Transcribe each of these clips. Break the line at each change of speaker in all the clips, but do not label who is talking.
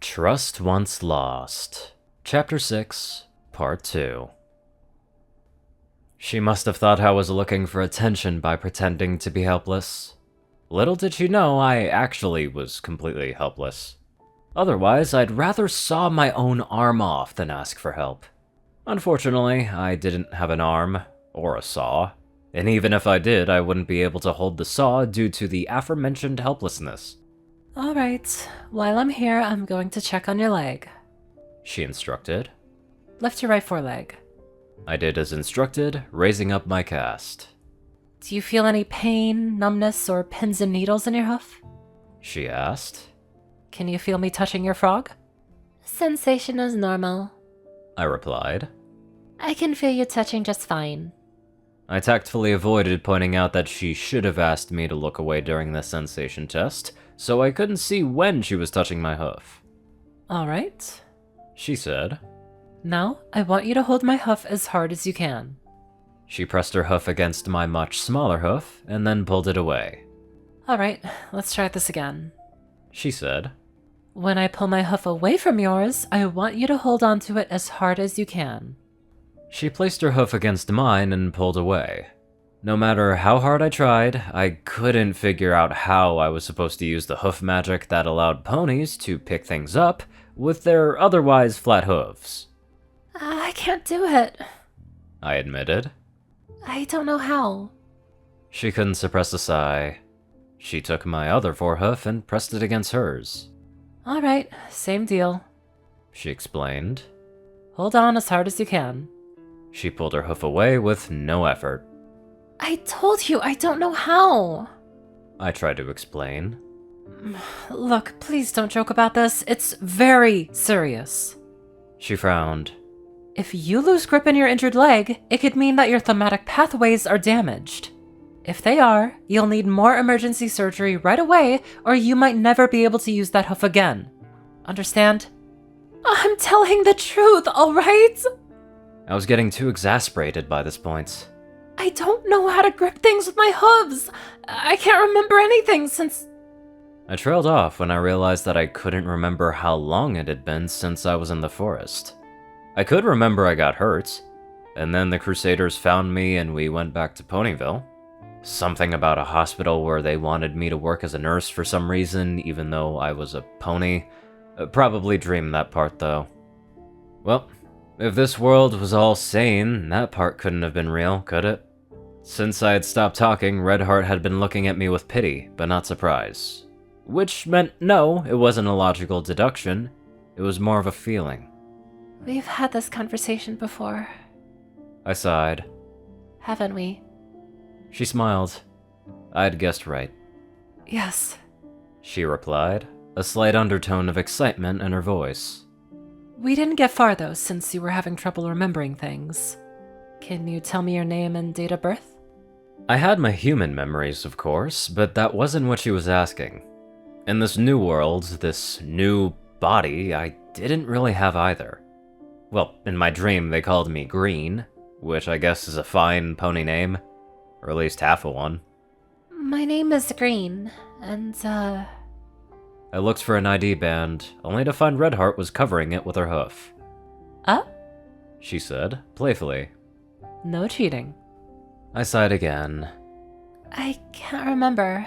Trust Once Lost, Chapter 6, Part 2. She must have thought I was looking for attention by pretending to be helpless. Little did she know I actually was completely helpless. Otherwise, I'd rather saw my own arm off than ask for help. Unfortunately, I didn't have an arm, or a saw, and even if I did, I wouldn't be able to hold the saw due to the aforementioned helplessness.
Alright, while I'm here, I'm going to check on your leg.
She instructed.
Lift your right foreleg.
I did as instructed, raising up my cast.
Do you feel any pain, numbness, or pins and needles in your hoof?
She asked.
Can you feel me touching your frog?
Sensation is normal.
I replied.
I can feel you touching just fine.
I tactfully avoided pointing out that she should have asked me to look away during the sensation test, so I couldn't see when she was touching my hoof.
Alright.
She said.
Now, I want you to hold my hoof as hard as you can.
She pressed her hoof against my much smaller hoof, and then pulled it away.
Alright, let's try this again.
She said.
When I pull my hoof away from yours, I want you to hold onto it as hard as you can.
She placed her hoof against mine and pulled away. No matter how hard I tried, I couldn't figure out how I was supposed to use the hoof magic that allowed ponies to pick things up with their otherwise flat hooves.
I can't do it.
I admitted.
I don't know how.
She couldn't suppress a sigh. She took my other forehoof and pressed it against hers.
Alright, same deal.
She explained.
Hold on as hard as you can.
She pulled her hoof away with no effort.
I told you I don't know how.
I tried to explain.
Look, please don't joke about this. It's very serious.
She frowned.
If you lose grip in your injured leg, it could mean that your thematic pathways are damaged. If they are, you'll need more emergency surgery right away, or you might never be able to use that hoof again. Understand?
I'm telling the truth, alright?
I was getting too exasperated by this point.
I don't know how to grip things with my hooves. I can't remember anything since...
I trailed off when I realized that I couldn't remember how long it had been since I was in the forest. I could remember I got hurt, and then the Crusaders found me and we went back to Ponyville. Something about a hospital where they wanted me to work as a nurse for some reason, even though I was a pony. Probably dreamed that part, though. Well, if this world was all sane, that part couldn't have been real, could it? Since I had stopped talking, Redheart had been looking at me with pity, but not surprise. Which meant no, it wasn't a logical deduction. It was more of a feeling.
We've had this conversation before.
I sighed.
Haven't we?
She smiled. I'd guessed right.
Yes.
She replied, a slight undertone of excitement in her voice.
We didn't get far, though, since you were having trouble remembering things. Can you tell me your name and date of birth?
I had my human memories, of course, but that wasn't what she was asking. In this new world, this new body, I didn't really have either. Well, in my dream they called me Green, which I guess is a fine pony name. Or at least half of one.
My name is Green, and
I looked for an ID band, only to find Redheart was covering it with her hoof.
She
said, playfully.
No cheating.
I sighed again.
I can't remember.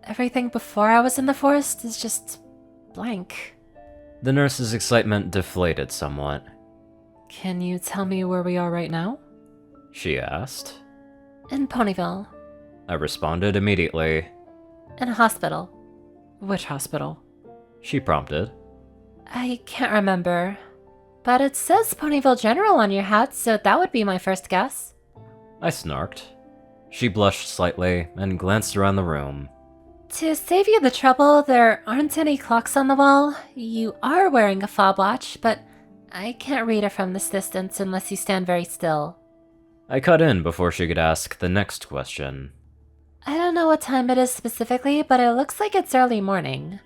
Everything before I was in the forest is just blank.
The nurse's excitement deflated somewhat.
Can you tell me where we are right now?
She asked.
In Ponyville.
I responded immediately.
In a hospital.
Which hospital?
She prompted.
I can't remember. But it says Ponyville General on your hat, so that would be my first guess.
I snarked. She blushed slightly and glanced around the room.
To save you the trouble, there aren't any clocks on the wall. You are wearing a fob watch, but I can't read it from this distance unless you stand very still.
I cut in before she could ask the next question.
I don't know what time it is specifically, but it looks like it's early morning.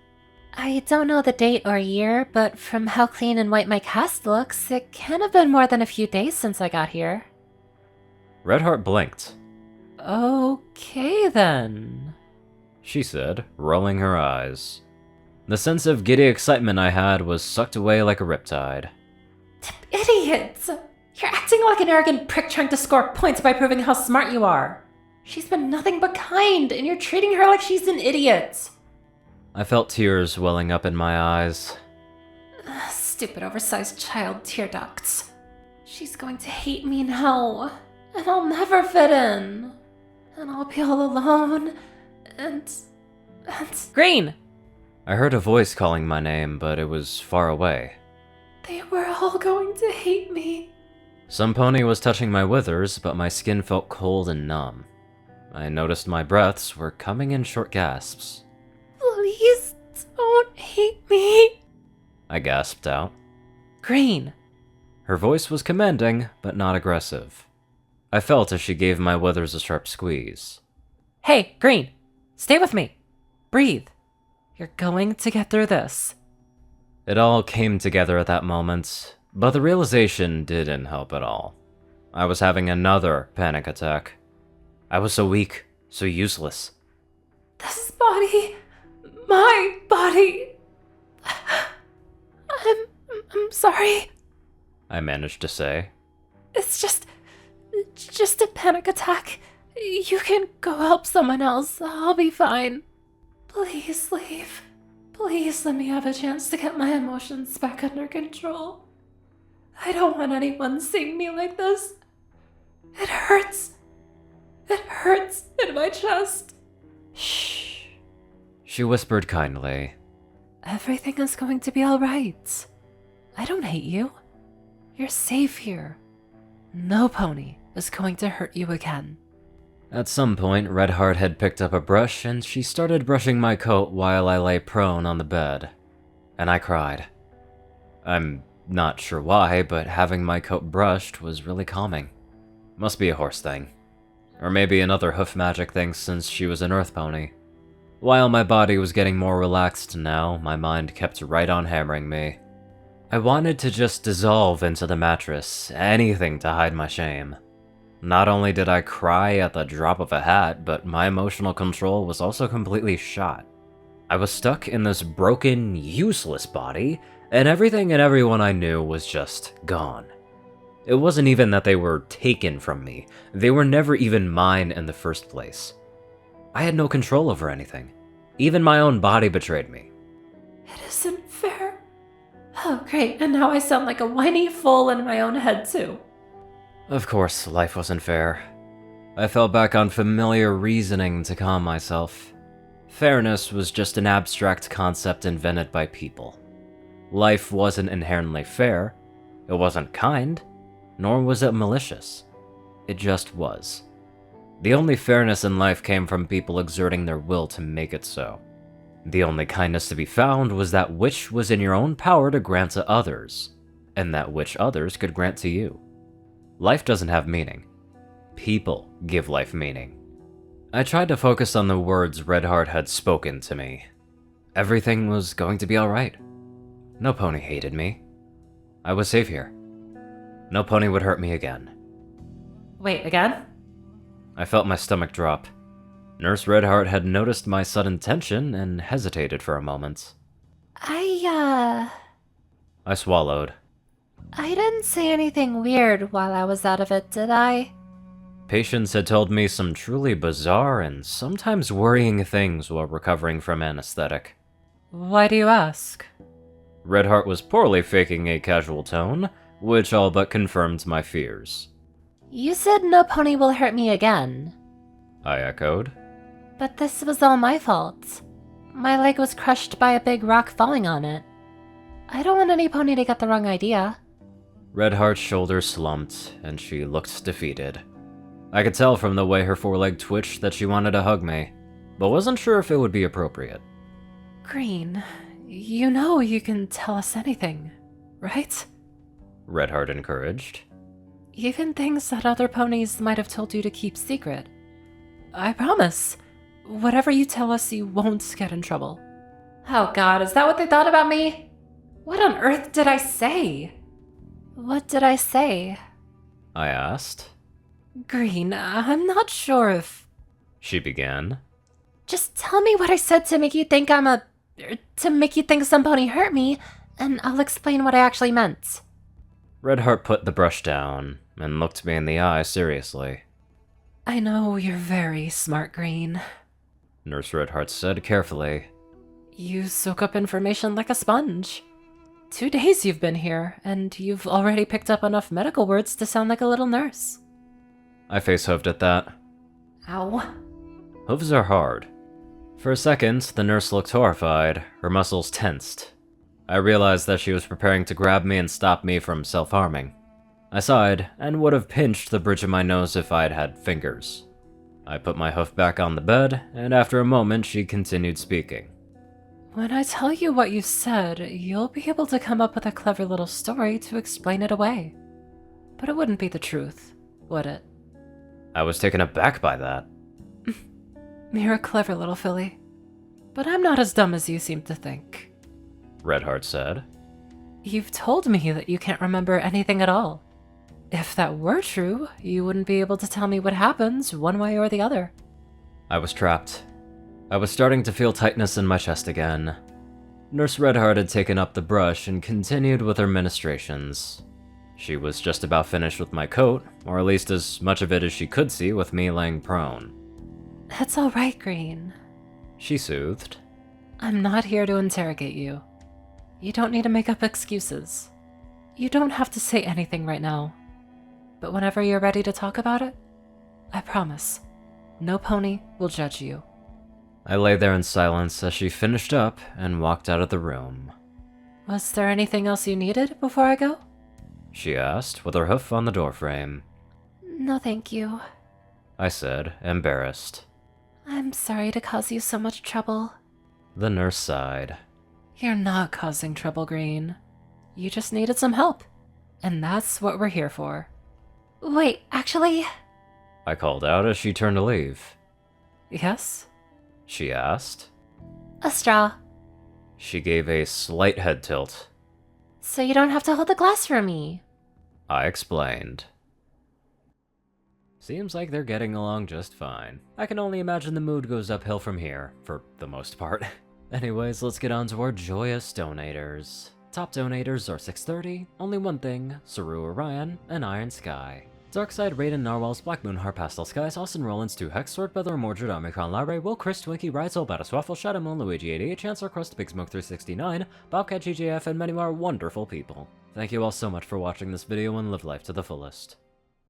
I don't know the date or year, but from how clean and white my cast looks, it can't have been more than a few days since I got here.
Redheart blinked.
Okay, then.
She said, rolling her eyes. The sense of giddy excitement I had was sucked away like a riptide.
Idiots! You're acting like an arrogant prick trying to score points by proving how smart you are. She's been nothing but kind, and you're treating her like she's an idiot.
I felt tears welling up in my eyes.
Stupid oversized child tear ducts. She's going to hate me now, and I'll never fit in. And I'll be all alone, and... Green!
I heard a voice calling my name, but it was far away.
They were all going to hate me.
Some pony was touching my withers, but my skin felt cold and numb. I noticed my breaths were coming in short gasps.
Please don't hate me,
I gasped out.
Green.
Her voice was commanding, but not aggressive. I felt as she gave my withers a sharp squeeze.
Hey, Green, stay with me. Breathe. You're going to get through this.
It all came together at that moment, but the realization didn't help at all. I was having another panic attack. I was so weak, so useless.
This body, my body. I'm sorry.
I managed to say.
It's just a panic attack. You can go help someone else. I'll be fine. Please leave. Please let me have a chance to get my emotions back under control. I don't want anyone seeing me like this. It hurts. It hurts in my chest.
Shh. She whispered kindly.
Everything is going to be all right. I don't hate you. You're safe here. No pony is going to hurt you again.
At some point, Redheart had picked up a brush and she started brushing my coat while I lay prone on the bed. And I cried. I'm not sure why, but having my coat brushed was really calming. Must be a horse thing. Or maybe another hoof magic thing since she was an earth pony. While my body was getting more relaxed now, my mind kept right on hammering me. I wanted to just dissolve into the mattress, anything to hide my shame. Not only did I cry at the drop of a hat, but my emotional control was also completely shot. I was stuck in this broken, useless body, and everything and everyone I knew was just gone. It wasn't even that they were taken from me, they were never even mine in the first place. I had no control over anything. Even my own body betrayed me.
It isn't fair. Oh, great, and now I sound like a whiny fool in my own head, too.
Of course, life wasn't fair. I fell back on familiar reasoning to calm myself. Fairness was just an abstract concept invented by people. Life wasn't inherently fair, it wasn't kind, nor was it malicious. It just was. The only fairness in life came from people exerting their will to make it so. The only kindness to be found was that which was in your own power to grant to others, and that which others could grant to you. Life doesn't have meaning. People give life meaning. I tried to focus on the words Redheart had spoken to me. Everything was going to be alright. No pony hated me. I was safe here. No pony would hurt me again.
Wait, again?
I felt my stomach drop. Nurse Redheart had noticed my sudden tension and hesitated for a moment.
I
swallowed.
I didn't say anything weird while I was out of it, did I?
Patients had told me some truly bizarre and sometimes worrying things while recovering from anesthetic.
Why do you ask?
Redheart was poorly faking a casual tone, which all but confirmed my fears.
You said no pony will hurt me again.
I echoed.
But this was all my fault. My leg was crushed by a big rock falling on it. I don't want any pony to get the wrong idea.
Redheart's shoulders slumped, and she looked defeated. I could tell from the way her foreleg twitched that she wanted to hug me, but wasn't sure if it would be appropriate.
Green, you know you can tell us anything, right?
Redheart encouraged.
Even things that other ponies might have told you to keep secret. I promise. Whatever you tell us, you won't get in trouble. Oh god, is that what they thought about me? What on earth did I say?
What did I say?
I asked.
Green, I'm not sure if...
She began.
Just tell me what I said to make you think I'm a To make you think somebody hurt me, and I'll explain what I actually meant.
Redheart put the brush down and looked me in the eye seriously.
I know you're very smart, Green.
Nurse Redheart said carefully.
You soak up information like a sponge. 2 days you've been here, and you've already picked up enough medical words to sound like a little nurse.
I face-hoofed at that.
Ow.
Hooves are hard. For a second, the nurse looked horrified, her muscles tensed. I realized that she was preparing to grab me and stop me from self-harming. I sighed, and would have pinched the bridge of my nose if I'd had fingers. I put my hoof back on the bed, and after a moment she continued speaking.
When I tell you what you said, you'll be able to come up with a clever little story to explain it away. But it wouldn't be the truth, would it?
I was taken aback by that.
You're a clever little filly. But I'm not as dumb as you seem to think.
Redheart said.
You've told me that you can't remember anything at all. If that were true, you wouldn't be able to tell me what happens one way or the other.
I was trapped. I was starting to feel tightness in my chest again. Nurse Redheart had taken up the brush and continued with her ministrations. She was just about finished with my coat, or at least as much of it as she could see with me laying prone.
That's all right, Green.
She soothed.
I'm not here to interrogate you. You don't need to make up excuses. You don't have to say anything right now. But whenever you're ready to talk about it, I promise, no pony will judge you.
I lay there in silence as she finished up and walked out of the room.
Was there anything else you needed before I go?
She asked, with her hoof on the doorframe.
No, thank you.
I said, embarrassed.
I'm sorry to cause you so much trouble.
The nurse sighed.
You're not causing trouble, Green. You just needed some help. And that's what we're here for.
Wait, actually...
I called out as she turned to leave.
Yes?
She asked.
A straw.
She gave a slight head tilt.
So you don't have to hold the glass for me.
I explained. Seems like they're getting along just fine. I can only imagine the mood goes uphill from here, for the most part. Anyways, let's get on to our joyous donators. Top donators are 630, Only One Thing, Ceru, Orion, and IronSky. Darkside, Rayden, Narwhals, Blackmoonheart, Pastel Skies, Austin Rollins, 2 Hex, Swordfeather, Mordred, Omicron, Lyrae, Will, Chris, Twinkie, Ridesoul, Battleswaffle, Shadowmoon, Luigi 88, Chancellor Crust, Big Smoke 369, Bobcat GJF, and many more wonderful people. Thank you all so much for watching this video and live life to the fullest.